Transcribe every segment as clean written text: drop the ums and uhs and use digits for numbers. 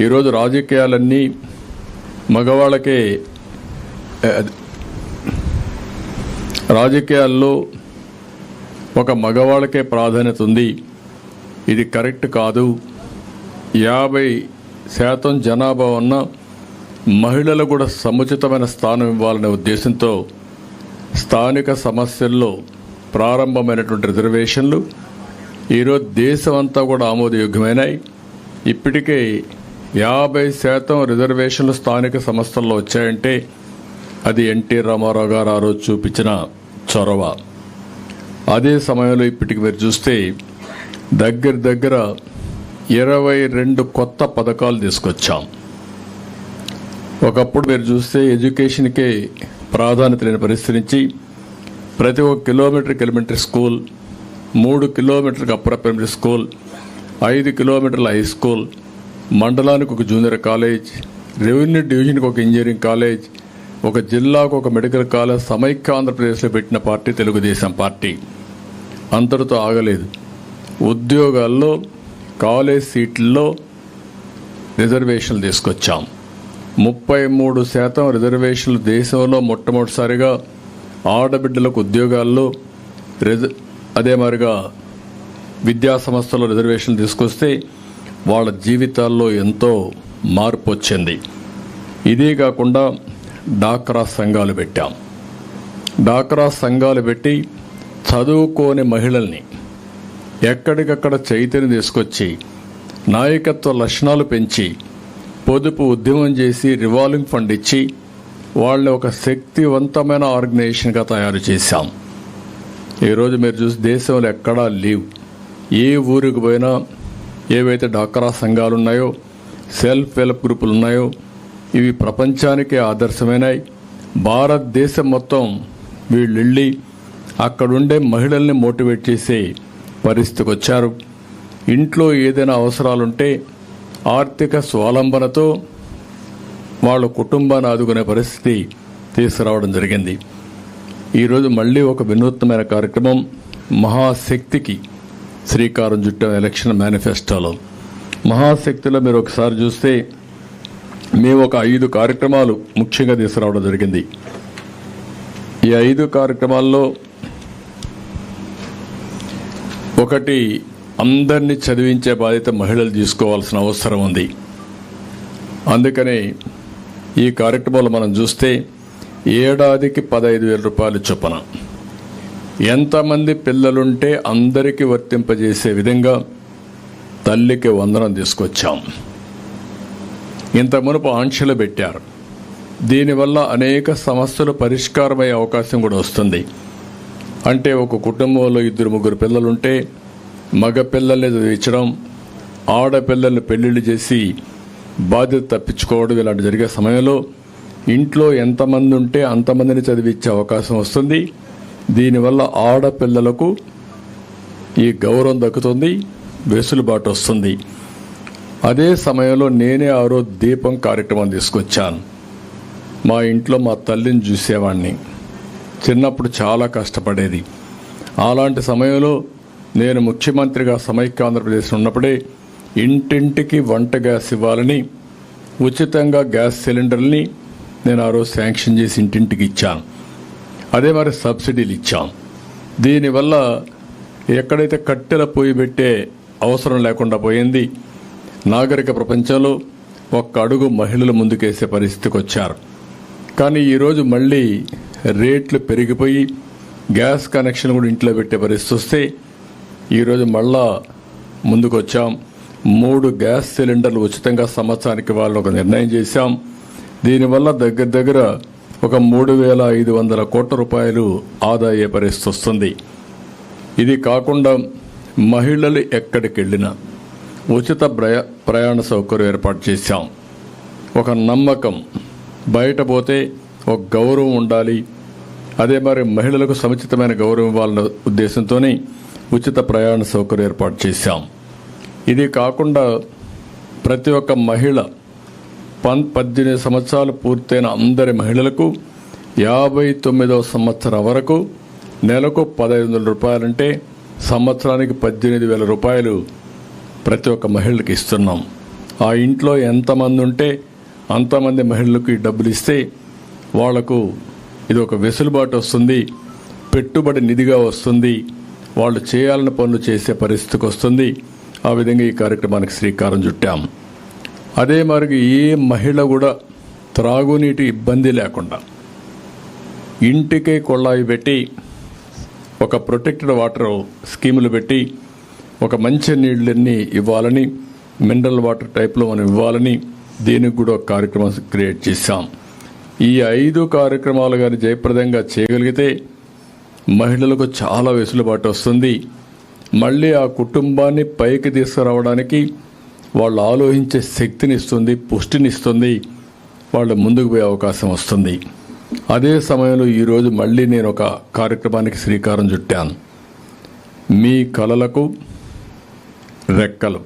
ఈరోజు రాజకీయాలన్నీ మగవాళ్ళకే, రాజకీయాల్లో ఒక మగవాళ్ళకే ప్రాధాన్యత ఉంది. ఇది కరెక్ట్ కాదు. 50% జనాభా ఉన్న మహిళలు కూడా సముచితమైన స్థానం ఇవ్వాలనే ఉద్దేశంతో స్థానిక సమస్యల్లో ప్రారంభమైనటువంటి రిజర్వేషన్లు ఈరోజు దేశం అంతా కూడా ఆమోదయోగ్యమైనాయి. ఇప్పటికే 50% రిజర్వేషన్లు స్థానిక సంస్థల్లో వచ్చాయంటే అది ఎన్టీ రామారావు గారు ఆ రోజు చూపించిన చొరవ. అదే సమయంలో ఇప్పటికి మీరు చూస్తే దగ్గర 22 కొత్త పథకాలు తీసుకొచ్చాం. ఒకప్పుడు మీరు చూస్తే ఎడ్యుకేషన్కే ప్రాధాన్యత లేని పరిస్థితి నుంచి ప్రతి 1 కిలోమీటర్కి ఎలిమెంటరీ స్కూల్, 3 కిలోమీటర్కి అప్పర్ ప్రైమరీ స్కూల్, 5 కిలోమీటర్ల హై స్కూల్, మండలానికి ఒక జూనియర్ కాలేజ్, రెవెన్యూ డివిజన్కి ఒక ఇంజనీరింగ్ కాలేజ్, ఒక జిల్లాకు ఒక మెడికల్ కాలేజ్ సమైక్య ఆంధ్రప్రదేశ్లో పెట్టిన పార్టీ తెలుగుదేశం పార్టీ. అంతటితో ఆగలేదు. ఉద్యోగాల్లో కాలేజ్ సీట్లలో రిజర్వేషన్లు తీసుకొచ్చాం. 33% రిజర్వేషన్లు దేశంలో మొట్టమొదటిసారిగా ఆడబిడ్డలకు ఉద్యోగాల్లో, అదే మరిగా విద్యా సంస్థల్లో రిజర్వేషన్లు తీసుకొస్తే వాళ్ళ జీవితాల్లో ఎంతో మార్పు వచ్చింది. ఇదే కాకుండా డాక్రా సంఘాలు పెట్టాం. డాక్రా సంఘాలు పెట్టి చదువుకోని మహిళల్ని ఎక్కడికక్కడ చైతన్యం తీసుకొచ్చి నాయకత్వ లక్షణాలు పెంచి పొదుపు ఉద్యమం చేసి రివాల్వింగ్ ఫండ్ ఇచ్చి వాళ్ళని ఒక శక్తివంతమైన ఆర్గనైజేషన్గా తయారు చేశాం. ఈరోజు మీరు చూసి దేశంలో ఎక్కడా లేవు. ఏ ఊరికి పోయినా ఏవైతే డాక్రా సంఘాలు ఉన్నాయో, సెల్ఫ్ హెల్ప్ గ్రూపులు ఉన్నాయో ఇవి ప్రపంచానికే ఆదర్శమైనాయి. భారతదేశం మొత్తం వీళ్ళు వెళ్ళి అక్కడుండే మహిళల్ని మోటివేట్ చేసే పరిస్థితికి వచ్చారు. ఇంట్లో ఏదైనా అవసరాలుంటే ఆర్థిక స్వావలంబనతో వాళ్ళ కుటుంబాన్ని ఆదుకునే పరిస్థితి తీసుకురావడం జరిగింది. ఈరోజు మళ్ళీ ఒక వినూత్నమైన కార్యక్రమం మహాశక్తికి శ్రీకారం చుట్టాం. ఎలక్షన్ మేనిఫెస్టోలో మహాశక్తిలో మీరు ఒకసారి చూస్తే మేము ఒక 5 కార్యక్రమాలు ముఖ్యంగా తీసుకురావడం జరిగింది. ఈ 5 కార్యక్రమాల్లో ఒకటి, అందరినీ చదివించే బాధ్యత మహిళలు తీసుకోవాల్సిన అవసరం ఉంది. అందుకనే ఈ కార్యక్రమాలు మనం చూస్తే ఏడాదికి 15,000 రూపాయలు చొప్పున ఎంతమంది పిల్లలుంటే అందరికీ వర్తింపజేసే విధంగా తల్లికి వందనం తీసుకొచ్చాం. ఇంత మునుపు ఆంక్షలు పెట్టారు. దీనివల్ల అనేక సమస్యలు పరిష్కారమయ్యే అవకాశం కూడా వస్తుంది. అంటే ఒక కుటుంబంలో 2-3 పిల్లలుంటే మగ పిల్లల్ని చదివించడం, ఆడపిల్లల్ని పెళ్లిళ్ళు చేసి బాధ్యత తప్పించుకోవడం ఇలాంటి జరిగే సమయంలో ఇంట్లో ఎంతమంది ఉంటే అంతమందిని చదివించే అవకాశం వస్తుంది. దీనివల్ల ఆడపిల్లలకు ఈ గౌరవం దక్కుతుంది, వెసులుబాటు వస్తుంది. అదే సమయంలో నేనే ఆ రోజు దీపం కార్యక్రమం తీసుకొచ్చాను. మా ఇంట్లో మా తల్లిని చూసేవాడిని. చిన్నప్పుడు చాలా కష్టపడేది. అలాంటి సమయంలో నేను ముఖ్యమంత్రిగా సమైక్య ఆంధ్రప్రదేశ్ ఉన్నప్పుడే ఇంటింటికి వంట గ్యాస్ ఇవ్వాలని ఉచితంగా గ్యాస్ సిలిండర్ని నేను ఆ రోజు శాంక్షన్ చేసి ఇంటింటికి ఇచ్చాను. అదే మరి సబ్సిడీలు ఇచ్చాం. దీనివల్ల ఎక్కడైతే కట్టెల పొయ్యి పెట్టే అవసరం లేకుండా పోయింది. నాగరిక ప్రపంచంలో 1 అడుగు మహిళలు ముందుకేసే పరిస్థితికి వచ్చారు. కానీ ఈరోజు మళ్ళీ రేట్లు పెరిగిపోయి గ్యాస్ కనెక్షన్ కూడా ఇంట్లో పెట్టే పరిస్థితి వస్తే ఈరోజు మళ్ళా ముందుకు వచ్చాం. 3 గ్యాస్ సిలిండర్లు ఉచితంగా సంవత్సరానికి వాళ్ళు ఒక నిర్ణయం చేశాం. దీనివల్ల దగ్గర ఒక 3,500 కోట్ల రూపాయలు ఆదా అయ్యే పరిస్థితి వస్తుంది. ఇది కాకుండా మహిళలు ఎక్కడికి వెళ్ళినా ఉచిత ప్రయాణ సౌకర్యం ఏర్పాటు చేశాం. ఒక నమ్మకం, బయట పోతే ఒక గౌరవం ఉండాలి. అదే మరి మహిళలకు సముచితమైన గౌరవం ఇవ్వాలన్న ఉద్దేశంతోనే ఉచిత ప్రయాణ సౌకర్యం ఏర్పాటు చేశాం. ఇది కాకుండా ప్రతి ఒక్క మహిళ 18 సంవత్సరాలు పూర్తయిన అందరి మహిళలకు 59వ సంవత్సరం వరకు నెలకు 1,500 రూపాయలంటే సంవత్సరానికి 18,000 రూపాయలు ప్రతి ఒక్క మహిళకి ఇస్తున్నాం. ఆ ఇంట్లో ఎంతమంది ఉంటే అంతమంది మహిళలకు ఈ డబ్బులు ఇస్తే వాళ్లకు ఇది ఒక వెసులుబాటు వస్తుంది, పెట్టుబడి నిధిగా వస్తుంది, వాళ్ళు చేయాలని పనులు చేసే పరిస్థితికి వస్తుంది. ఆ విధంగా ఈ కార్యక్రమానికి శ్రీకారం చుట్టాం. అదే మరి ఏ మహిళ కూడా త్రాగునీటి ఇబ్బంది లేకుండా ఇంటికే కొళాయి పెట్టి ఒక ప్రొటెక్టెడ్ వాటర్ స్కీములు పెట్టి ఒక మంచి నీళ్ళని ఇవ్వాలని, మినరల్ వాటర్ టైప్లో మనం ఇవ్వాలని దీనికి కూడా ఒక కార్యక్రమం క్రియేట్ చేశాం. ఈ 5 కార్యక్రమాలు కానీ జయప్రదంగా చేయగలిగితే మహిళలకు చాలా వెసులుబాటు వస్తుంది. మళ్ళీ ఆ కుటుంబాన్ని పైకి తీసుకురావడానికి వాళ్ళు ఆలోచించే శక్తిని ఇస్తుంది, పుష్టినిస్తుంది, వాళ్ళు ముందుకు పోయే అవకాశం వస్తుంది. అదే సమయంలో ఈరోజు మళ్ళీ నేను ఒక కార్యక్రమానికి శ్రీకారం చుట్టాను. మీ కలలకు రెక్కలు.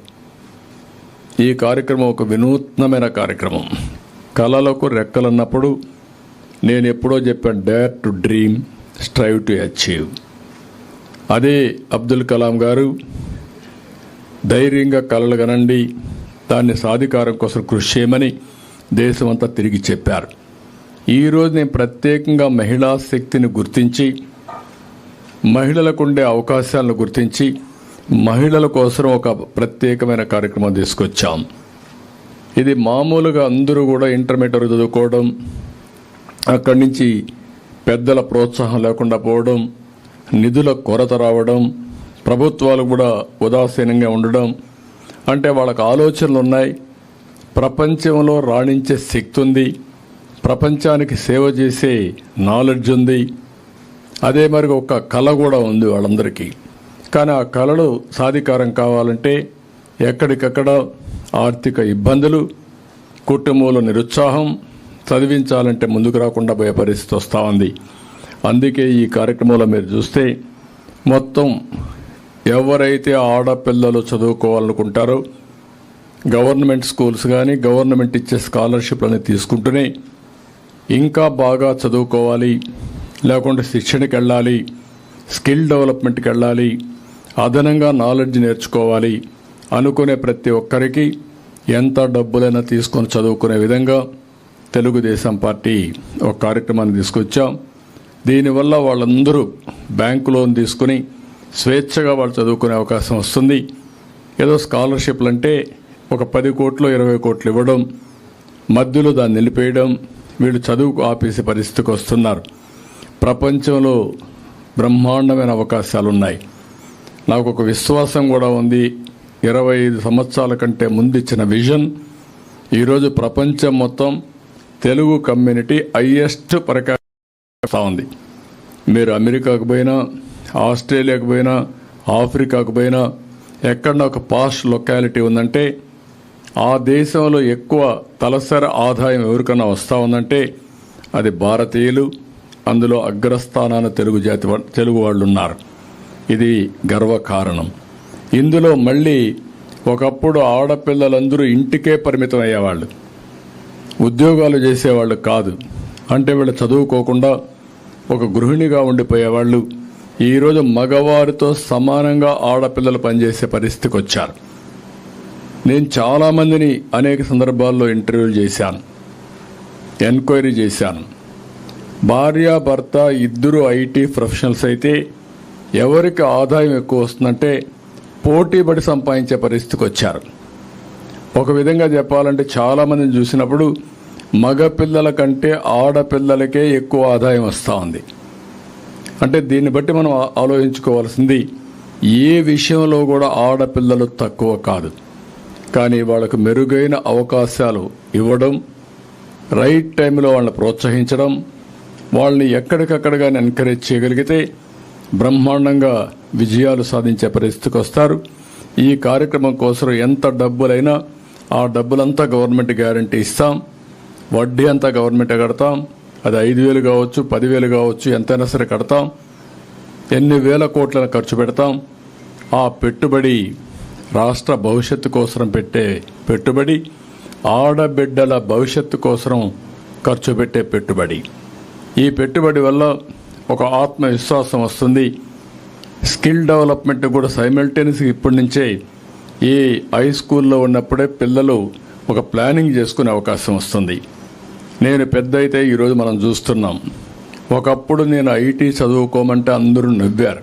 ఈ కార్యక్రమం ఒక వినూత్నమైన కార్యక్రమం. కలలకు రెక్కలు అన్నప్పుడు నేను ఎప్పుడో చెప్పాను, dare to dream, strive to achieve. అదే అబ్దుల్ కలాం గారు ధైర్యంగా కలలు కనండి, దాన్ని సాధికారం కోసం కృషి చేయమని దేశమంతా తిరిగి చెప్పారు. ఈరోజు నేను ప్రత్యేకంగా మహిళా శక్తిని గుర్తించి, మహిళలకు ఉండే అవకాశాలను గుర్తించి, మహిళల కోసం ఒక ప్రత్యేకమైన కార్యక్రమం తీసుకొచ్చాం. ఇది మామూలుగా అందరూ కూడా ఇంటర్మీడియట్ చదువుకోవడం, అక్కడి నుంచి పెద్దల ప్రోత్సాహం లేకుండా పోవడం, నిధుల కొరత రావడం, ప్రభుత్వాలు కూడా ఉదాసీనంగా ఉండడం, అంటే వాళ్ళకు ఆలోచనలు ఉన్నాయి, ప్రపంచంలో రాణించే శక్తి ఉంది, ప్రపంచానికి సేవ చేసే నాలెడ్జ్ ఉంది, అదే మరి ఒక కళ కూడా ఉంది వాళ్ళందరికీ. కానీ ఆ కళలు సాధికారం కావాలంటే ఎక్కడికక్కడ ఆర్థిక ఇబ్బందులు, కుటుంబంలో నిరుత్సాహం, చదివించాలంటే ముందుకు రాకుండా పోయే పరిస్థితి వస్తూ ఉంది. అందుకే ఈ కార్యక్రమంలో మీరు చూస్తే మొత్తం ఎవరైతే ఆడపిల్లలు చదువుకోవాలనుకుంటారో గవర్నమెంట్ స్కూల్స్ కానీ గవర్నమెంట్ ఇచ్చే స్కాలర్షిప్లని తీసుకుంటూనే ఇంకా బాగా చదువుకోవాలి, లేకుంటే శిక్షణకి వెళ్ళాలి, స్కిల్ డెవలప్మెంట్కి వెళ్ళాలి, అదనంగా నాలెడ్జ్ నేర్చుకోవాలి అనుకునే ప్రతి ఒక్కరికి ఎంత డబ్బులైనా తీసుకొని చదువుకునే విధంగా తెలుగుదేశం పార్టీ ఒక కార్యక్రమాన్ని తీసుకొచ్చాం. దీనివల్ల వాళ్ళందరూ బ్యాంకు లోన్ తీసుకుని స్వేచ్ఛగా వాళ్ళు చదువుకునే అవకాశం వస్తుంది. ఏదో స్కాలర్షిప్లు అంటే ఒక 10 కోట్లు 20 కోట్లు ఇవ్వడం, మధ్యలో దాన్ని నిలిపేయడం, వీళ్ళు చదువుకు ఆపేసే పరిస్థితికి వస్తున్నారు. ప్రపంచంలో బ్రహ్మాండమైన అవకాశాలు ఉన్నాయి. నాకు ఒక విశ్వాసం కూడా ఉంది. 25 సంవత్సరాల కంటే ముందు ఇచ్చిన విజన్ ఈరోజు ప్రపంచం మొత్తం తెలుగు కమ్యూనిటీ హైయెస్ట్ పరికారం ఉంది. మీరు అమెరికాకు పోయినా, ఆస్ట్రేలియాకు పోయినా, ఆఫ్రికాకు పోయినా, ఎక్కడన్నా ఒక పాస్ట్ లొకాలిటీ ఉందంటే ఆ దేశంలో ఎక్కువ తలసరి ఆదాయం ఎవరికన్నా వస్తూ ఉందంటే అది భారతీయులు, అందులో అగ్రస్థానాన తెలుగు వాళ్ళు ఉన్నారు. ఇది గర్వకారణం. ఇందులో మళ్ళీ ఒకప్పుడు ఆడపిల్లలందరూ ఇంటికే పరిమితం అయ్యేవాళ్ళు, ఉద్యోగాలు చేసేవాళ్ళు కాదు. అంటే వీళ్ళు చదువుకోకుండా ఒక గృహిణిగా ఉండిపోయేవాళ్ళు ఈరోజు మగవారితో సమానంగా ఆడపిల్లలు పనిచేసే పరిస్థితికి వచ్చారు. నేను చాలామందిని అనేక సందర్భాల్లో ఇంటర్వ్యూలు చేశాను, ఎంక్వైరీ చేశాను. భార్యాభర్త ఇద్దరు ఐటీ ప్రొఫెషనల్స్ అయితే ఎవరికి ఆదాయం ఎక్కువ వస్తుందంటే పోటీపడి సంపాదించే పరిస్థితికి వచ్చారు. ఒక విధంగా చెప్పాలంటే చాలామందిని చూసినప్పుడు మగపిల్లల కంటే ఆడపిల్లలకే ఎక్కువ ఆదాయం వస్తూ ఉంది. అంటే దీన్ని బట్టి మనం ఆలోచించుకోవాల్సింది, ఏ విషయంలో కూడా ఆడపిల్లలు తక్కువ కాదు. కానీ వాళ్ళకు మెరుగైన అవకాశాలు ఇవ్వడం, రైట్ టైంలో వాళ్ళని ప్రోత్సహించడం, వాళ్ళని ఎక్కడికక్కడగానే ఎంకరేజ్ చేయగలిగితే బ్రహ్మాండంగా విజయాలు సాధించే పరిస్థితికి వస్తారు. ఈ కార్యక్రమం కోసం ఎంత డబ్బులైనా ఆ డబ్బులంతా గవర్నమెంట్ గ్యారంటీ ఇస్తాం, వడ్డీ అంతా గవర్నమెంటే కడతాం. అది 5,000 కావచ్చు, 10,000 కావచ్చు, ఎంతైనా సరే కడతాం. ఎన్ని వేల కోట్లను ఖర్చు పెడతాం. ఆ పెట్టుబడి రాష్ట్ర భవిష్యత్తు కోసం పెట్టే పెట్టుబడి, ఆడబిడ్డల భవిష్యత్తు కోసం ఖర్చు పెట్టే పెట్టుబడి. ఈ పెట్టుబడి వల్ల ఒక ఆత్మవిశ్వాసం వస్తుంది. స్కిల్ డెవలప్మెంట్ కూడా సైమల్టేనియస్గా ఇప్పటి నుంచే ఈ హై స్కూల్లో ఉన్నప్పుడే పిల్లలు ఒక ప్లానింగ్ చేసుకునే అవకాశం వస్తుంది. నేను పెద్ద అయితే ఈరోజు మనం చూస్తున్నాం. ఒకప్పుడు నేను ఐటీ చదువుకోమంటే అందరూ నవ్వారు.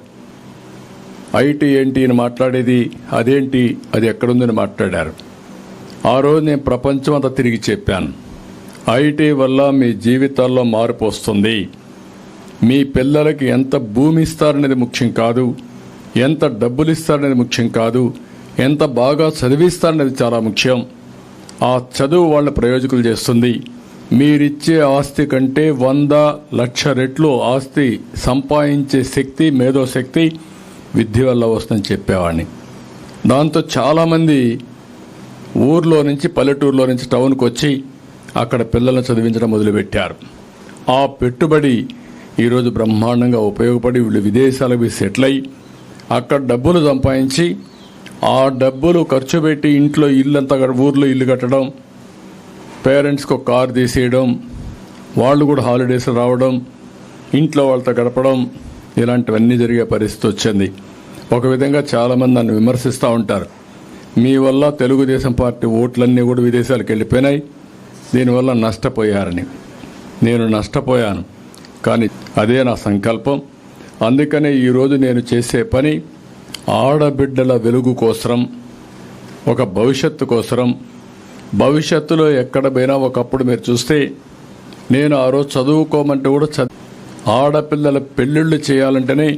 ఐటీ ఏంటి అని మాట్లాడేది, అదేంటి, అది ఎక్కడుందని మాట్లాడారు. ఆ రోజు నేను ప్రపంచం అంతా తిరిగి చెప్పాను, ఐటీ వల్ల మీ జీవితాల్లో మార్పు వస్తుంది. మీ పిల్లలకి ఎంత భూమి ఇస్తారనేది ముఖ్యం కాదు, ఎంత డబ్బులు ఇస్తారనేది ముఖ్యం కాదు, ఎంత బాగా చదివిస్తారనేది చాలా ముఖ్యం. ఆ చదువు వాళ్ళ ప్రయోజకులు చేస్తుంది. మీరిచ్చే ఆస్తి కంటే 100 లక్ష రెట్లు ఆస్తి సంపాదించే శక్తి, మేధోశక్తి విద్య వల్ల వస్తుందని చెప్పేవాడిని. దాంతో చాలామంది ఊర్లో నుంచి, పల్లెటూరులో నుంచి టౌన్కి వచ్చి అక్కడ పిల్లలను చదివించడం మొదలుపెట్టారు. ఆ పెట్టుబడి ఈరోజు బ్రహ్మాండంగా ఉపయోగపడి వీళ్ళు విదేశాలకు సెటిల్ అయ్యి అక్కడ డబ్బులు సంపాదించి ఆ డబ్బులు ఖర్చు పెట్టి ఇంట్లో ఇల్లంతా, ఊర్లో ఇల్లు కట్టడం, పేరెంట్స్కి ఒక కారు తీసేయడం, వాళ్ళు కూడా హాలిడేస్ రావడం, ఇంట్లో వాళ్ళతో గడపడం, ఇలాంటివన్నీ జరిగే పరిస్థితి వచ్చింది. ఒక విధంగా చాలామంది నన్ను విమర్శిస్తూ ఉంటారు, మీ వల్ల తెలుగుదేశం పార్టీ ఓట్లన్నీ కూడా విదేశాలకు వెళ్ళిపోయినాయి, దీనివల్ల నష్టపోయారని. నేను నష్టపోయాను, కానీ అదే నా సంకల్పం. అందుకనే ఈరోజు నేను చేసే పని ఆడబిడ్డల వెలుగు కోసరం, ఒక భవిష్యత్తు కోసరం. భవిష్యత్తులో ఎక్కడ పోయినా ఒకప్పుడు మీరు చూస్తే నేను ఆ రోజు చదువుకోమంటే కూడా ఆడపిల్లల పెళ్ళిళ్ళు చేయాలంటేనే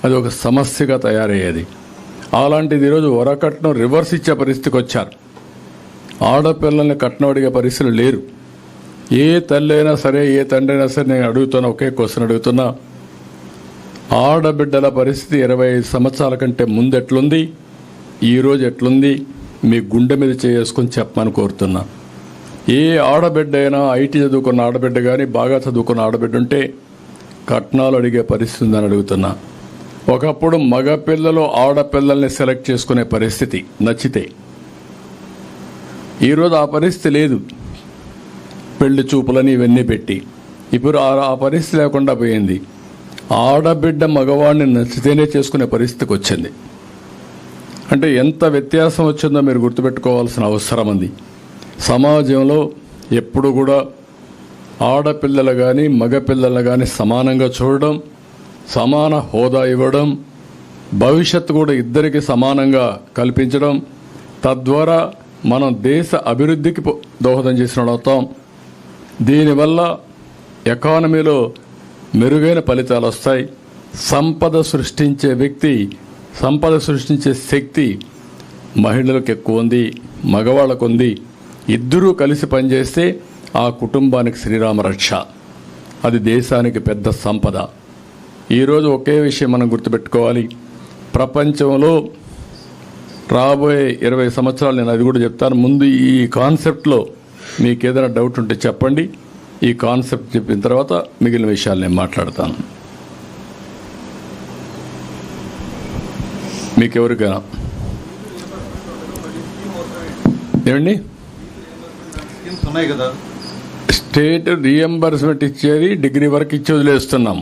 అది ఒక సమస్యగా తయారయ్యేది. అలాంటిది ఈరోజు వరకట్నం రివర్స్ ఇచ్చే పరిస్థితికి వచ్చారు. ఆడపిల్లల్ని కట్నం అడిగే పరిస్థితులు లేరు. ఏ తల్లి అయినా సరే, ఏ తండ్రి అయినా సరే, నేను అడుగుతున్నా, ఒకే క్వశ్చన్ అడుగుతున్నా, ఆడబిడ్డల పరిస్థితి 25 సంవత్సరాల కంటే ముందు ఎట్లుంది, ఈరోజు ఎట్లుంది, మీ గుండె మీద చేసుకుని చెప్పమని కోరుతున్నా. ఏ ఆడబిడ్డ అయినా, ఐటీ చదువుకున్న ఆడబిడ్డ కానీ, బాగా చదువుకున్న ఆడబిడ్డ ఉంటే కట్నాలు అడిగే పరిస్థితి ఉందని అడుగుతున్నా. ఒకప్పుడు మగపిల్లలు ఆడపిల్లల్ని సెలెక్ట్ చేసుకునే పరిస్థితి నచ్చితే, ఈరోజు ఆ పరిస్థితి లేదు. పెళ్లి చూపులని ఇవన్నీ పెట్టి ఇప్పుడు ఆ పరిస్థితి లేకుండా పోయింది. ఆడబిడ్డ మగవాడిని నచ్చితేనే చేసుకునే పరిస్థితికి వచ్చింది. అంటే ఎంత వ్యత్యాసం వచ్చిందో మీరు గుర్తుపెట్టుకోవాల్సిన అవసరం ఉంది. సమాజంలో ఎప్పుడు కూడా ఆడపిల్లలు కానీ మగపిల్లలు కానీ సమానంగా చూడడం, సమాన హోదా ఇవ్వడం, భవిష్యత్తు కూడా ఇద్దరికి సమానంగా కల్పించడం, తద్వారా మనం దేశ అభివృద్ధికి దోహదం చేసిన అవుతాం. దీనివల్ల ఎకానమీలో మెరుగైన ఫలితాలు వస్తాయి. సంపద సృష్టించే వ్యక్తి, సంపద సృష్టించే శక్తి మహిళలకు ఎక్కువ ఉంది, మగవాళ్ళకు ఉంది. ఇద్దరూ కలిసి పనిచేస్తే ఆ కుటుంబానికి శ్రీరామ రక్ష, అది దేశానికి పెద్ద సంపద. ఈరోజు ఒకే విషయం మనం గుర్తుపెట్టుకోవాలి, ప్రపంచంలో రాబోయే 20 సంవత్సరాలు, నేను అది కూడా చెప్తాను. ముందు ఈ కాన్సెప్ట్లో మీకు ఏదైనా డౌట్ ఉంటే చెప్పండి. ఈ కాన్సెప్ట్ చెప్పిన తర్వాత మిగిలిన విషయాలు నేను మాట్లాడతాను. మీకెవరికైనా ఏమండి, స్టేట్ రీఎంబర్స్మెంట్ ఇచ్చేది డిగ్రీ వరకు ఇచ్చి వదిలేస్తున్నాం,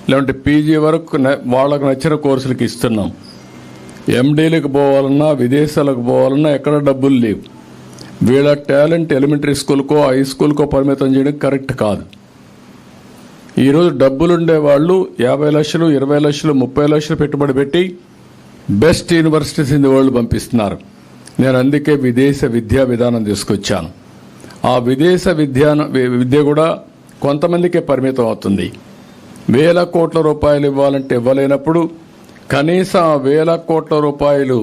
లేదంటే పీజీ వరకు వాళ్ళకు నచ్చిన కోర్సులకు ఇస్తున్నాం. ఎండీలకు పోవాలన్నా, విదేశాలకు పోవాలన్నా ఎక్కడ డబ్బులు లేవు. వీళ్ళ టాలెంట్ ఎలిమెంటరీ స్కూల్కో హై స్కూల్కో పరిమితం చేయడం కరెక్ట్ కాదు. ఈరోజు డబ్బులుండే వాళ్ళు 50 లక్షలు, 20 లక్షలు, 30 లక్షలు పెట్టుబడి పెట్టి best universities in the world పంపిస్తున్నారు. నేను అందుకే విదేశ విద్యా విధానం తీసుకొచ్చాను. ఆ విదేశ విద్య కూడా కొంతమందికే పరిమితం అవుతుంది. 1,000 కోట్ల రూపాయలు ఇవ్వాలంటే ఇవ్వలేనప్పుడు కనీసం 1,000 కోట్ల రూపాయలు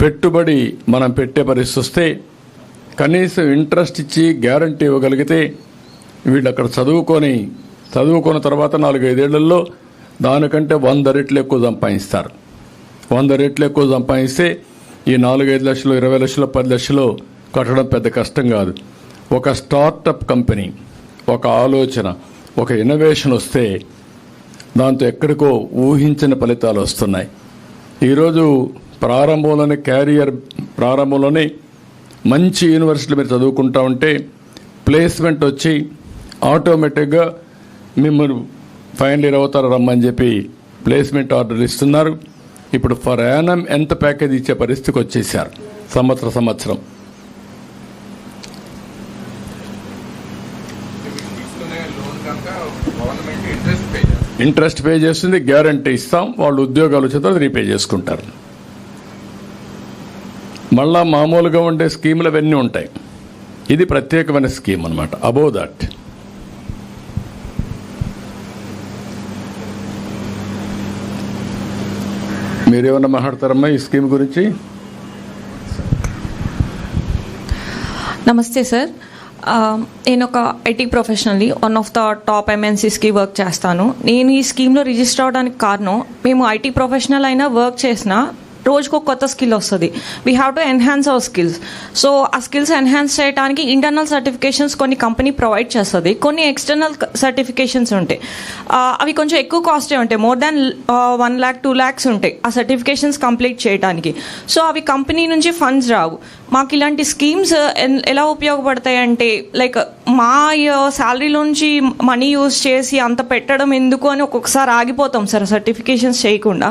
పెట్టుబడి మనం పెట్టే పరిస్థితి వస్తే, కనీసం ఇంట్రెస్ట్ ఇచ్చి గ్యారంటీ ఇవ్వగలిగితే వీళ్ళు అక్కడ చదువుకున్న తర్వాత 4-5 ఏళ్లలో దానికంటే 100 రెట్లు ఎక్కువ సంపాదిస్తారు. 100 రెట్లు ఎక్కువ సంపాదిస్తే ఈ 4-5 లక్షలు, 20 లక్షలు, 10 లక్షలు కట్టడం పెద్ద కష్టం కాదు. ఒక స్టార్టప్ కంపెనీ, ఒక ఆలోచన, ఒక ఇన్నోవేషన్ వస్తే దాంతో ఎక్కడికో ఊహించని ఫలితాలు వస్తున్నాయి. ఈరోజు ప్రారంభంలోనే మంచి యూనివర్సిటీలు మీరు చదువుకుంటా ఉంటే ప్లేస్మెంట్ వచ్చి ఆటోమేటిక్గా మిమ్మల్ని ఫైనల్ ఇయర్ అవుతారు రమ్మని చెప్పి ప్లేస్మెంట్ ఆర్డర్ ఇస్తున్నారు. ఇప్పుడు ఫర్ యానం ఎంత ప్యాకేజ్ ఇచ్చే పరిస్థితికి వచ్చేసారు సంవత్సరం. ఇంట్రెస్ట్ పే చేస్తుంది, గ్యారంటీ ఇస్తాం, వాళ్ళు ఉద్యోగాలు వచ్చే తర్వాత రీపే చేసుకుంటారు. మళ్ళా మామూలుగా ఉండే స్కీములు అవన్నీ ఉంటాయి. ఇది ప్రత్యేకమైన స్కీమ్ అనమాట. అబోవ్ దట్ మీరేమన్నా మాట్లాడతారమ్మా ఈ స్కీమ్ గురించి? నమస్తే సార్. నేను ఒక IT professionally one of the top ఎంఎన్సీస్కి వర్క్ చేస్తాను. నేను ఈ స్కీమ్లో రిజిస్టర్ అవడానికి కారణం, మేము ఐటీ ప్రొఫెషనల్ అయినా వర్క్ చేసినా రోజుకు ఒక కొత్త స్కిల్ వస్తుంది. We have to enhance our skills. So ఆ స్కిల్స్ ఎన్హాన్స్ చేయడానికి ఇంటర్నల్ సర్టిఫికేషన్స్ కొన్ని కంపెనీ ప్రొవైడ్ చేస్తుంది, కొన్ని ఎక్స్టర్నల్ సర్టిఫికేషన్స్ ఉంటాయి. అవి కొంచెం ఎక్కువ కాస్టే ఉంటాయి, మోర్ దాన్ 1 lakh 2 lakhs ఉంటాయి ఆ సర్టిఫికేషన్స్ కంప్లీట్ చేయడానికి. సో అవి కంపెనీ నుంచి ఫండ్స్ రావు. మాకు ఇలాంటి స్కీమ్స్ ఎలా ఉపయోగపడతాయి అంటే, లైక్ మా శాలరీలోంచి మనీ యూజ్ చేసి అంత పెట్టడం ఎందుకు అని ఒక్కొక్కసారి ఆగిపోతాం సార్ సర్టిఫికేషన్స్ చేయకుండా.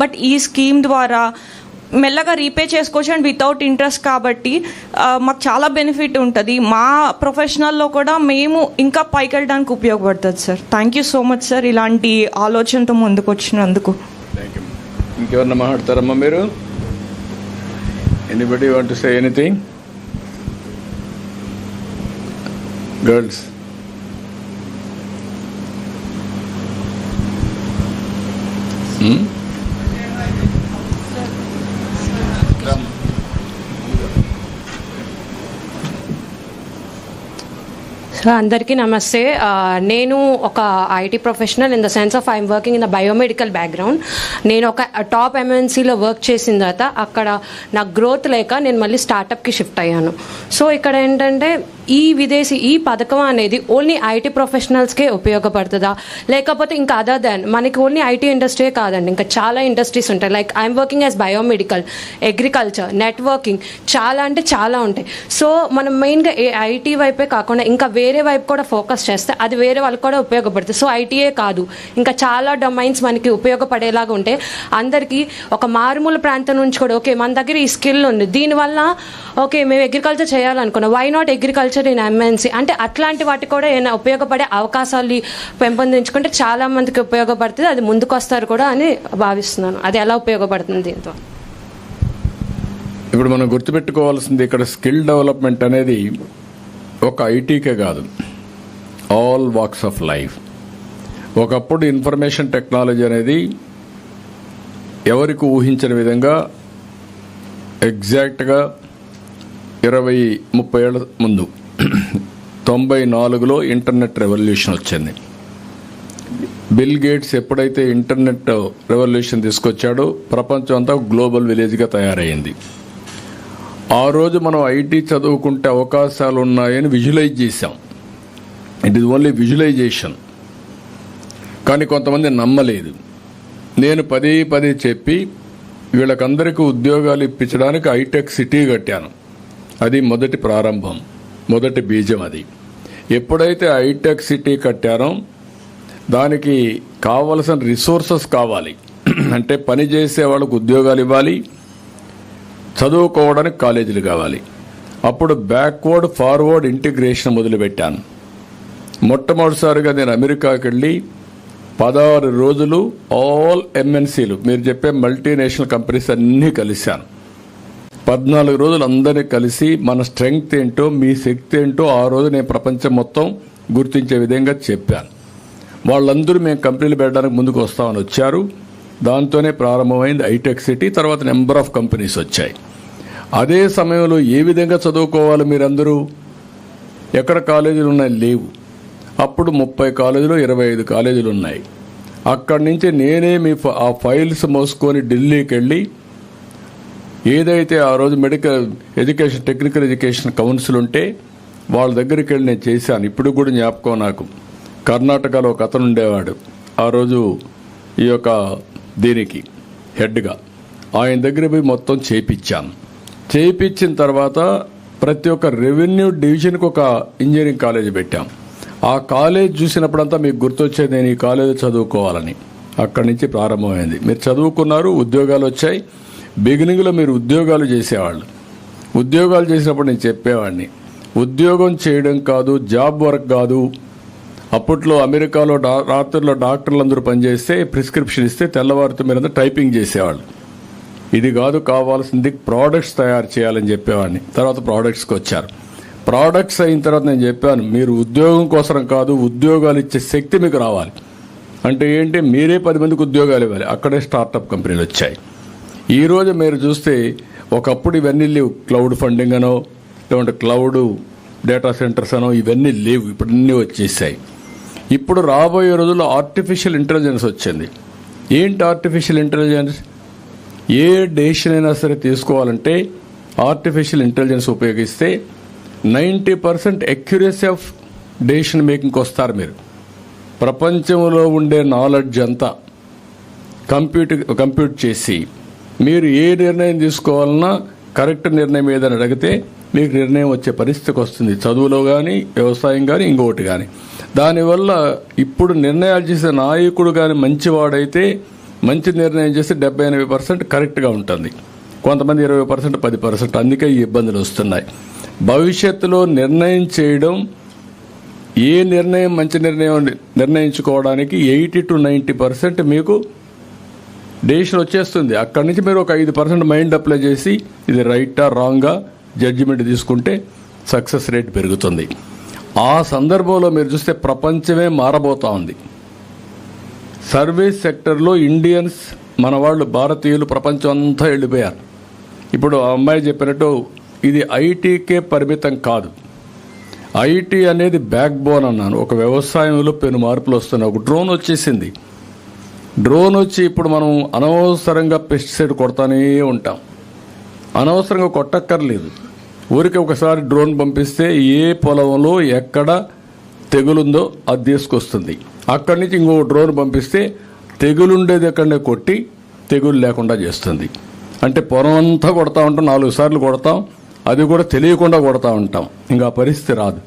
బట్ ఈ స్కీమ్ ద్వారా మెల్లగా రీపే చేసుకోవచ్చు అండ్ వితౌట్ ఇంట్రెస్ట్ కాబట్టి మాకు చాలా బెనిఫిట్ ఉంటుంది. మా ప్రొఫెషనల్లో కూడా మేము ఇంకా పైకి వెళ్ళడానికి ఉపయోగపడుతుంది sir. Thank you so much sir ఇలాంటి ఆలోచనతో ముందుకు వచ్చినందుకు. ఇంకెవరన్నా మాట్లాడతారమ్మా మీరు? Anybody want to say anything? Girls, so అందరికీ నమస్తే. నేను ఒక IT professional in the sense of I'm working in the biomedical background. నేను ఒక టాప్ ఎంఎన్సీలో వర్క్ చేసిన తర్వాత అక్కడ నాకు గ్రోత్ లేక నేను మళ్ళీ స్టార్టప్కి షిఫ్ట్ అయ్యాను. సో ఇక్కడ ఏంటంటే ఈ పథకం అనేది ఓన్లీ ఐటీ ప్రొఫెషనల్స్కే ఉపయోగపడుతుందా, లేకపోతే ఇంకా అదర్ దాన్ మనకి ఓన్లీ ఐటీ ఇండస్ట్రీ కాదండి, ఇంకా చాలా ఇండస్ట్రీస్ ఉంటాయి. Like I'm working as biomedical, agriculture, networking, చాలా అంటే చాలా ఉంటాయి. సో మనం మెయిన్గా ఐటీ వైపే కాకుండా ఇంకా వేరే వైపు కూడా ఫోకస్ చేస్తే అది వేరే వాళ్ళకి కూడా ఉపయోగపడుతుంది. సో ఐటీఏ కాదు, ఇంకా చాలా డొమైన్స్ మనకి ఉపయోగపడేలాగా ఉంటే అందరికీ ఒక మారుమూల ప్రాంతం నుంచి కూడా ఓకే మన దగ్గర ఈ స్కిల్ ఉంది, దీనివల్ల ఓకే మేము అగ్రికల్చర్ చేయాలనుకున్నాం, why not agriculture in MNC అంటే అట్లాంటి వాటికి కూడా ఏమైనా ఉపయోగపడే అవకాశాలు పెంపొందించుకుంటే చాలా మందికి ఉపయోగపడుతుంది, అది ముందుకు వస్తారు కూడా అని భావిస్తున్నాను. అది ఎలా ఉపయోగపడుతుంది దీంతో? ఇప్పుడు మనం గుర్తుపెట్టుకోవాల్సింది ఇక్కడ స్కిల్ డెవలప్మెంట్ అనేది ఒక ఐటీకే కాదు, ఆల్ వాక్స్ ఆఫ్ లైఫ్. ఒకప్పుడు ఇన్ఫర్మేషన్ టెక్నాలజీ అనేది ఎవరికి ఊహించిన విధంగా ఎగ్జాక్ట్గా 20-30 ఏళ్ల ముందు 94లో ఇంటర్నెట్ రెవల్యూషన్ వచ్చింది. బిల్ గేట్స్ ఎప్పుడైతే ఇంటర్నెట్ రెవల్యూషన్ తీసుకొచ్చాడో ప్రపంచం అంతా గ్లోబల్ విలేజ్గా తయారైంది. ఆ రోజు మనం ఐటీ చదువుకుంటే అవకాశాలు ఉన్నాయని విజువలైజ్ చేశాం. It is only visualisation. కానీ కొంతమంది నమ్మలేదు. నేను పదే చెప్పి వీళ్ళకందరికీ ఉద్యోగాలు ఇప్పించడానికి హైటెక్ సిటీ కట్టాను. అది మొదటి ప్రారంభం, మొదటి బీజం. అది ఎప్పుడైతే హైటెక్ సిటీ కట్టారో దానికి కావలసిన రిసోర్సెస్ కావాలి. అంటే పని చేసే వాళ్ళకు ఉద్యోగాలు ఇవ్వాలి, చదువుకోవడానికి కాలేజీలు కావాలి. అప్పుడు బ్యాక్వర్డ్ ఫార్వర్డ్ ఇంటిగ్రేషన్ మొదలుపెట్టాను. మొట్టమొదటిసారిగా నేను అమెరికాకి వెళ్ళి 16 రోజులు ఆల్ ఎంఎన్సీలు, మీరు చెప్పే మల్టీనేషనల్ కంపెనీస్ అన్నీ కలిశాను. 14 రోజులు అందరినీ కలిసి మన స్ట్రెంగ్త్ ఏంటో, మీ శక్తి ఏంటో ఆ రోజు నేను ప్రపంచం మొత్తం గుర్తించే విధంగా చెప్పాను. వాళ్ళందరూ మేము కంపెనీలు పెట్టడానికి ముందుకు వస్తామని వచ్చారు. దాంతోనే ప్రారంభమైంది హైటెక్ సిటీ. తర్వాత నెంబర్ ఆఫ్ కంపెనీస్ వచ్చాయి. అదే సమయంలో ఏ విధంగా చదువుకోవాలి మీరందరూ, ఎక్కడ కాలేజీలు ఉన్నాయి లేవు. అప్పుడు 30 కాలేజీలు 25 కాలేజీలు ఉన్నాయి. అక్కడి నుంచి నేనే ఆ ఫైల్స్ మోసుకొని ఢిల్లీకి వెళ్ళి ఏదైతే ఆ రోజు medical education technical education council ఉంటే వాళ్ళ దగ్గరికి వెళ్ళి నేను చేశాను. ఇప్పుడు కూడా జ్ఞాపకం నాకు. కర్ణాటకలో ఒక అతను ఉండేవాడు ఆ రోజు ఈ యొక్క దీనికి హెడ్గా. ఆయన దగ్గర పోయి మొత్తం చేయించాను. చేయించిన తర్వాత ప్రతి ఒక్క రెవెన్యూ డివిజన్కి ఒక ఇంజనీరింగ్ కాలేజీ పెట్టాం. ఆ కాలేజ్ చూసినప్పుడంతా మీకు గుర్తొచ్చేది నేను ఈ కాలేజీ చదువుకోవాలని. అక్కడి నుంచి ప్రారంభమైంది. మీరు చదువుకున్నారు, ఉద్యోగాలు వచ్చాయి. బిగినింగ్లో మీరు ఉద్యోగాలు చేసేవాళ్ళు. ఉద్యోగాలు చేసినప్పుడు నేను చెప్పేవాడిని, ఉద్యోగం చేయడం కాదు, జాబ్ వర్క్ కాదు. అప్పట్లో అమెరికాలో రాత్రుల్లో డాక్టర్లు అందరూ పనిచేస్తే ప్రిస్క్రిప్షన్ ఇస్తే తెల్లవారితో మీరంతా టైపింగ్ చేసేవాళ్ళు. ఇది కాదు కావాల్సింది, ప్రోడక్ట్స్ తయారు చేయాలని చెప్పేవాడిని. తర్వాత ప్రోడక్ట్స్కి వచ్చారు. ప్రోడక్ట్స్ అయిన తర్వాత నేను చెప్పాను, మీరు ఉద్యోగం కోసం కాదు, ఉద్యోగాలు ఇచ్చే శక్తి మీకు రావాలి. అంటే ఏంటి, మీరే 10 మందికి ఉద్యోగాలు ఇవ్వాలి. అక్కడే స్టార్టప్ కంపెనీలు వచ్చాయి. ఈరోజు మీరు చూస్తే ఒకప్పుడు ఇవన్నీ లేవు. క్లౌడ్ ఫండింగ్ అనో లేదంటే క్లౌడ్ డేటా సెంటర్స్ అనో ఇవన్నీ లేవు. ఇప్పుడు అన్నీ వచ్చేసాయి. ఇప్పుడు రాబోయే రోజుల్లో ఆర్టిఫిషియల్ ఇంటెలిజెన్స్ వచ్చింది. ఏంటి ఆర్టిఫిషియల్ ఇంటెలిజెన్స్? ఏ డెసిషన్ అయినా సరే తీసుకోవాలంటే ఆర్టిఫిషియల్ ఇంటెలిజెన్స్ ఉపయోగిస్తే 90% అక్యురసీ ఆఫ్ డెసిషన్ మేకింగ్కి వస్తారు మీరు. ప్రపంచంలో ఉండే నాలెడ్జ్ అంతా కంప్యూట్ చేసి మీరు ఏ నిర్ణయం తీసుకోవాలన్నా కరెక్ట్ నిర్ణయం ఏదని అడిగితే మీకు నిర్ణయం వచ్చే పరిస్థితికి వస్తుంది. చదువులో కానీ, వ్యవసాయం కానీ, ఇంకొకటి కానీ. దానివల్ల ఇప్పుడు నిర్ణయాలు చేసే నాయకుడు కానీ మంచివాడైతే మంచి నిర్ణయం చేస్తే 70-80% కరెక్ట్గా ఉంటుంది. కొంతమంది 20%, 10%. అందుకే ఈ ఇబ్బందులు వస్తున్నాయి. భవిష్యత్తులో నిర్ణయం చేయడం, ఏ నిర్ణయం మంచి నిర్ణయం నిర్ణయించుకోవడానికి 80-90% మీకు డెసిషన్ వచ్చేస్తుంది. అక్కడి నుంచి మీరు ఒక 5% మైండ్ అప్లై చేసి ఇది రైటా రాంగా జడ్జిమెంట్ తీసుకుంటే సక్సెస్ రేట్ పెరుగుతుంది. ఆ సందర్భంలో మీరు చూస్తే ప్రపంచమే మారబోతా ఉంది. సర్వీస్ సెక్టర్లో ఇండియన్స్, మన వాళ్ళు, భారతీయులు ప్రపంచం అంతా వెళ్ళిపోయారు. ఇప్పుడు ఆ అమ్మాయి చెప్పినట్టు ఇది ఐటీకే పరిమితం కాదు. ఐటీ అనేది బ్యాక్ బోన్ అన్నాను. ఒక వ్యవసాయంలో పెను మార్పులు వస్తున్నాయి. ఒక డ్రోన్ వచ్చేసింది. డ్రోన్ వచ్చి ఇప్పుడు మనం అనవసరంగా పెస్టిసైడ్ కొడతానే ఉంటాం. అనవసరంగా కొట్టక్కర్లేదు. ఊరికి ఒకసారి డ్రోన్ పంపిస్తే ఏ పొలంలో ఎక్కడ తెగులుందో అది తీసుకొస్తుంది. అక్కడి నుంచి ఇంకో డ్రోన్ పంపిస్తే తెగులుండేది ఎక్కడనే కొట్టి తెగులు లేకుండా చేస్తుంది. అంటే పొలం అంతా కొడతా ఉంటాం, 4 సార్లు కొడతాం, అది కూడా తెలియకుండా కొడతా ఉంటాం. ఇంకా పరిస్థితి రాదు.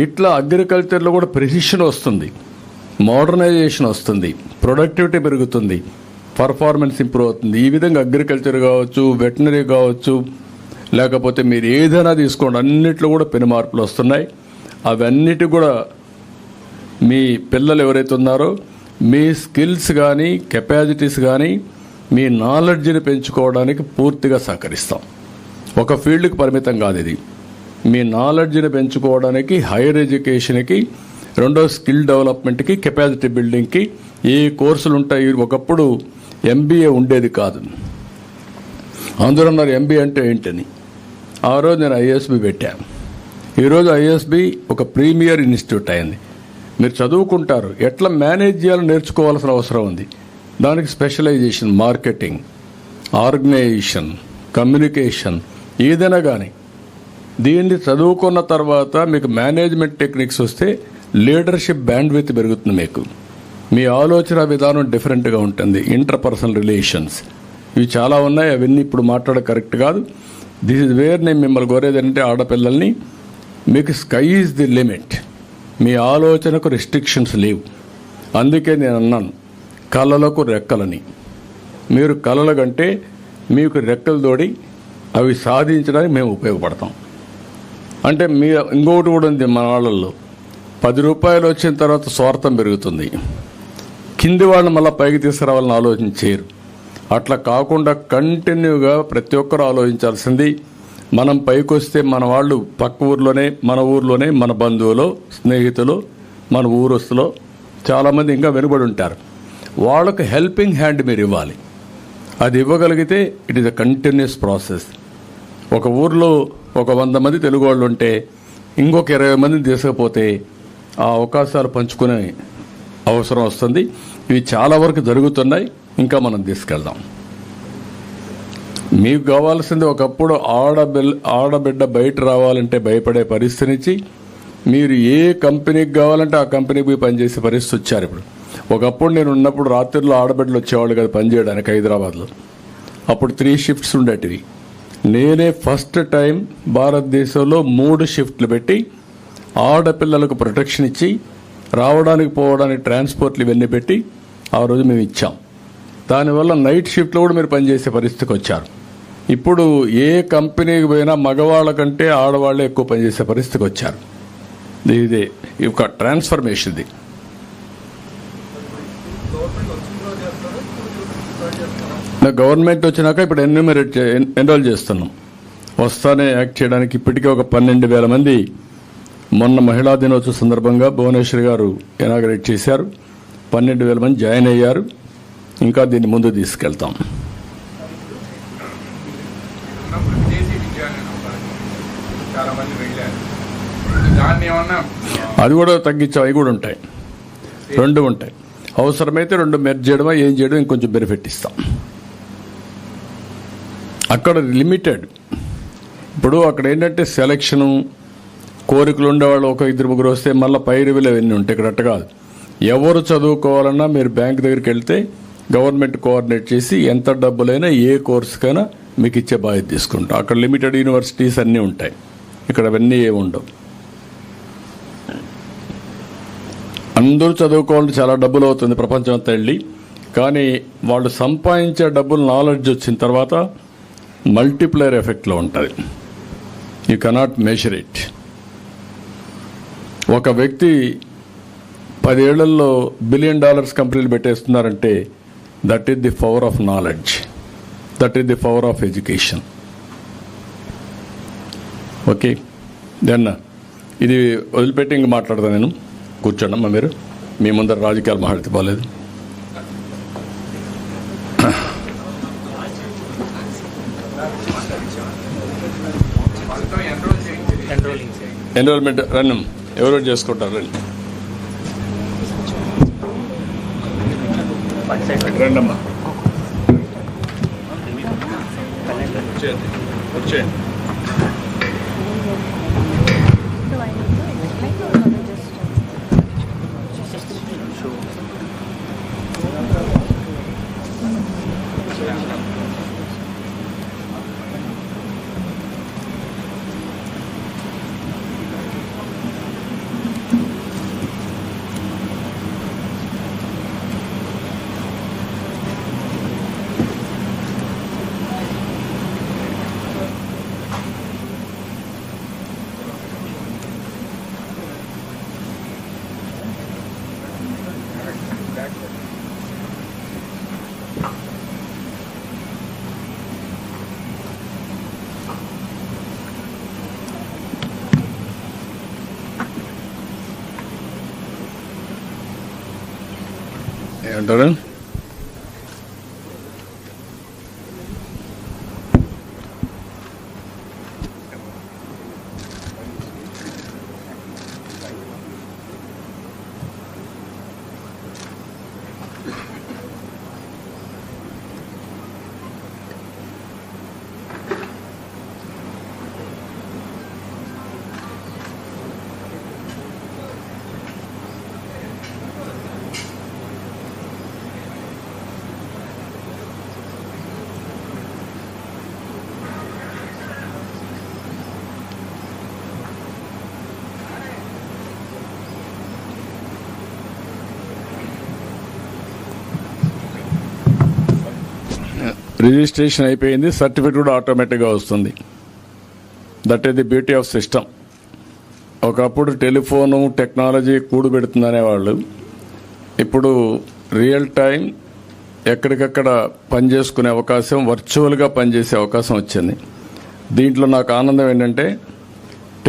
ఇట్లా అగ్రికల్చర్లో కూడా ప్రెసిషన్ వస్తుంది, మోడర్నైజేషన్ వస్తుంది, ప్రొడక్టివిటీ పెరుగుతుంది, పర్ఫార్మెన్స్ ఇంప్రూవ్ అవుతుంది. ఈ విధంగా అగ్రికల్చర్ కావచ్చు, వెటనరీ కావచ్చు, లేకపోతే మీరు ఏదైనా తీసుకోండి, అన్నిట్లో కూడా పెను మార్పులు వస్తున్నాయి. అవన్నిటి కూడా మీ పిల్లలు ఎవరైతే ఉన్నారో మీ స్కిల్స్ కానీ, కెపాసిటీస్ కానీ, మీ నాలెడ్జ్ని పెంచుకోవడానికి పూర్తిగా సహకరిస్తాం. ఒక ఫీల్డ్కి పరిమితం కాదు ఇది. మీ నాలెడ్జ్ని పెంచుకోవడానికి, హైయర్ ఎడ్యుకేషన్కి, రెండో స్కిల్ డెవలప్మెంట్కి, కెపాసిటీ బిల్డింగ్కి ఏ కోర్సులు ఉంటాయి. ఒకప్పుడు ఎంబీఏ ఉండేది కాదు. అందరూ అన్నారు ఎంబీఏ అంటే ఏంటని. ఆ రోజు నేను ఐఎస్బి పెట్టాను. ఈరోజు ఐఎస్బి ఒక ప్రీమియర్ ఇన్స్టిట్యూట్ అయింది. మీరు చదువుకుంటారు, ఎట్లా మేనేజ్ చేయాలని నేర్చుకోవాల్సిన అవసరం ఉంది. దానికి స్పెషలైజేషన్, మార్కెటింగ్, ఆర్గనైజేషన్, కమ్యూనికేషన్, ఏదైనా కానీ దీన్ని చదువుకున్న తర్వాత మీకు మేనేజ్మెంట్ టెక్నిక్స్ వస్తే లీడర్షిప్ బ్యాండ్విడ్త్ పెరుగుతుంది. మీకు మీ ఆలోచన విధానం డిఫరెంట్గా ఉంటుంది. ఇంటర్పర్సనల్ రిలేషన్స్ ఇవి చాలా ఉన్నాయి. అవన్నీ ఇప్పుడు మాట్లాడ కరెక్ట్ కాదు. దిస్ ఇస్ వేర్ నేను మిమ్మల్ని కోరేది అంటే ఆడపిల్లల్ని, మీకు స్కై ఈజ్ ది లిమిట్. మీ ఆలోచనకు రెస్ట్రిక్షన్స్ లేవు. అందుకే నేను అన్నాను కళలకు రెక్కలని. మీరు కళల కంటే మీకు రెక్కలు తోడి అవి సాధించడానికి మేము ఉపయోగపడతాం. అంటే మీ ఇంకొకటి కూడా ఉంది మన వాళ్ళల్లో, 10 రూపాయలు వచ్చిన తర్వాత స్వార్థం పెరుగుతుంది. కింది వాళ్ళని మళ్ళీ పైకి తీసుకురావాలని ఆలోచన చేయరు. అట్లా కాకుండా కంటిన్యూగా ప్రతి ఒక్కరూ ఆలోచించాల్సింది, మనం పైకి వస్తే మన వాళ్ళు పక్క ఊర్లోనే, మన ఊర్లోనే, మన బంధువులు, స్నేహితులు, మన ఊరస్తులో చాలామంది ఇంకా వెనుబడి ఉంటారు. వాళ్ళకు హెల్పింగ్ హ్యాండ్ మీరు ఇవ్వాలి. అది ఇవ్వగలిగితే it is a continuous process. ఒక ఊర్లో ఒక 100 మంది తెలుగు వాళ్ళు ఉంటే ఇంకొక 20 మందిని తీసుకపోతే ఆ అవకాశాలు పంచుకునే అవసరం వస్తుంది. ఇవి చాలా వరకు జరుగుతున్నాయి. ఇంకా మనం తీసుకెళ్దాం. మీకు కావాల్సింది ఒకప్పుడు ఆడబిడ్డ బయట రావాలంటే భయపడే పరిస్థితి నుంచి మీరు ఏ కంపెనీకి కావాలంటే ఆ కంపెనీకి పోయి పనిచేసే పరిస్థితి వచ్చారు. ఇప్పుడు ఒకప్పుడు నేను ఉన్నప్పుడు రాత్రిలో ఆడబిడ్డలు వచ్చేవాళ్ళు కదా పనిచేయడానికి హైదరాబాద్లో. అప్పుడు 3 షిఫ్ట్స్ ఉండేటివి. నేనే ఫస్ట్ టైం భారతదేశంలో 3 షిఫ్ట్లు పెట్టి ఆడపిల్లలకు ప్రొటెక్షన్ ఇచ్చి రావడానికి పోవడానికి ట్రాన్స్పోర్ట్లు ఇవన్నీ పెట్టి ఆ రోజు మేము ఇచ్చాం. దానివల్ల నైట్ షిఫ్ట్లో కూడా మీరు పనిచేసే పరిస్థితికి వచ్చారు. ఇప్పుడు ఏ కంపెనీకి పోయినా మగవాళ్ళ కంటే ఆడవాళ్ళే ఎక్కువ పనిచేసే పరిస్థితికి వచ్చారు. ఇది ఒక ట్రాన్స్ఫర్మేషన్. ఇది గవర్నమెంట్ వచ్చినాక ఇప్పుడు ఎన్రోల్ చేస్తున్నాం. వస్తానే యాక్ట్ చేయడానికి ఇప్పటికే ఒక 12,000 మంది మొన్న మహిళా దినోత్సవ సందర్భంగా భువనేశ్వరి గారు ఇనాగరేట్ చేశారు. 12,000 మంది జాయిన్ అయ్యారు. ఇంకా దీన్ని ముందు తీసుకెళ్తాం. అది కూడా తగ్గించాం. అవి కూడా ఉంటాయి, 2 ఉంటాయి. అవసరమైతే 2 మెర్జ్ చేయడమా ఏం చేయడం ఇంకొంచెం బెనిఫిట్ ఇస్తాం. అక్కడ లిమిటెడ్. ఇప్పుడు అక్కడ ఏంటంటే సెలక్షను, కోరికలు ఉండేవాళ్ళు 1-2 వస్తే మళ్ళీ పై రివ్యూలు అవన్నీ ఉంటాయి. ఇక్కడ అట్ట కాదు. ఎవరు చదువుకోవాలన్నా మీరు బ్యాంక్ దగ్గరికి వెళ్తే గవర్నమెంట్ కోఆర్డినేట్ చేసి ఎంత డబ్బులైనా ఏ కోర్సుకైనా మీకు ఇచ్చే బాధ్యత తీసుకుంటాం. అక్కడ లిమిటెడ్ యూనివర్సిటీస్ అన్నీ ఉంటాయి. ఇక్కడ అవన్నీ ఏమి ఉండవు. అందరూ చదువుకోవాలంటే చాలా డబ్బులు అవుతుంది ప్రపంచం అంతా వెళ్ళి. కానీ వాళ్ళు సంపాదించే డబ్బులు నాలెడ్జ్ వచ్చిన తర్వాత మల్టిప్లైర్ ఎఫెక్ట్లో ఉంటుంది. You cannot measure it. ఒక వ్యక్తి 10 ఏళ్లలో $1 బిలియన్ కంపెనీలు పెట్టేస్తున్నారంటే that is the power of knowledge, that is the power of education. Okay, then ఇది వదిలిపెట్టి ఇంక మాట్లాడతాను నేను. కూర్చోండమ్మా మీరు. మీ ముందర రాజకీయాలు మాట్లాడితే బాగాలేదు. ఎన్రోల్మెంట్ రన్ ఎవరో చేసుకుంటారు. రండమ్మా, వచ్చేయండి. ఏమంటారు? రిజిస్ట్రేషన్ అయిపోయింది, సర్టిఫికేట్ కూడా ఆటోమేటిక్గా వస్తుంది. That is the beauty of system. ఒకప్పుడు టెలిఫోను టెక్నాలజీ కూడు పెడుతుందనేవాళ్ళు, ఇప్పుడు రియల్ టైం ఎక్కడికక్కడ పనిచేసుకునే అవకాశం, వర్చువల్గా పనిచేసే అవకాశం వచ్చింది. దీంట్లో నాకు ఆనందం ఏంటంటే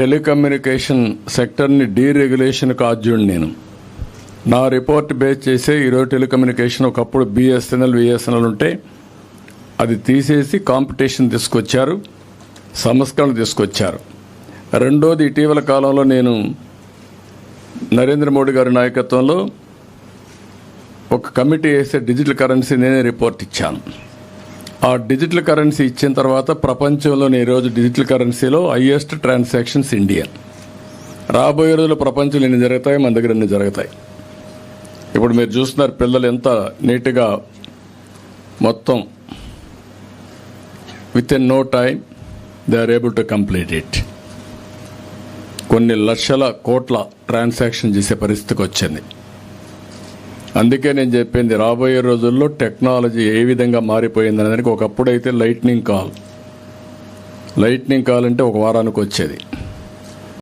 టెలికమ్యూనికేషన్ సెక్టర్ని డీరెగ్యులేషన్కి ఆద్యుడు నేను. నా రిపోర్ట్ బేస్ చేసే ఈరోజు టెలికమ్యూనికేషన్, ఒకప్పుడు బిఎస్ఎన్ఎల్ విఎస్ఎన్ఎల్ ఉంటే అది తీసేసి కాంపిటీషన్ తీసుకొచ్చారు, సంస్కరణ తీసుకొచ్చారు. రెండోది, ఇటీవల కాలంలో నేను నరేంద్ర మోడీ గారి నాయకత్వంలో ఒక కమిటీ వేసే డిజిటల్ కరెన్సీ నేనే రిపోర్ట్ ఇచ్చాను. ఆ డిజిటల్ కరెన్సీ ఇచ్చిన తర్వాత ప్రపంచంలోని ఈరోజు డిజిటల్ కరెన్సీలో హైయెస్ట్ ట్రాన్సాక్షన్స్ ఇండియా. రాబోయే రోజుల్లో ప్రపంచంలో ఎన్ని జరుగుతాయి, మన దగ్గర ఎన్ని జరుగుతాయి. ఇప్పుడు మీరు చూస్తున్నారు పిల్లలు ఎంత నీట్గా మొత్తం within no time they are able to complete it. కొన్ని లక్షల కోట్ల ట్రాన్సాక్షన్ చేసే పరిస్థితికి వచ్చింది. అందుకే నేను చెప్పింది రాబోయే రోజుల్లో టెక్నాలజీ ఏ విధంగా మారిపోయిందనేదానికి ఒకప్పుడైతే లైట్నింగ్ కాల్ అంటే ఒక వారానికి వచ్చేది.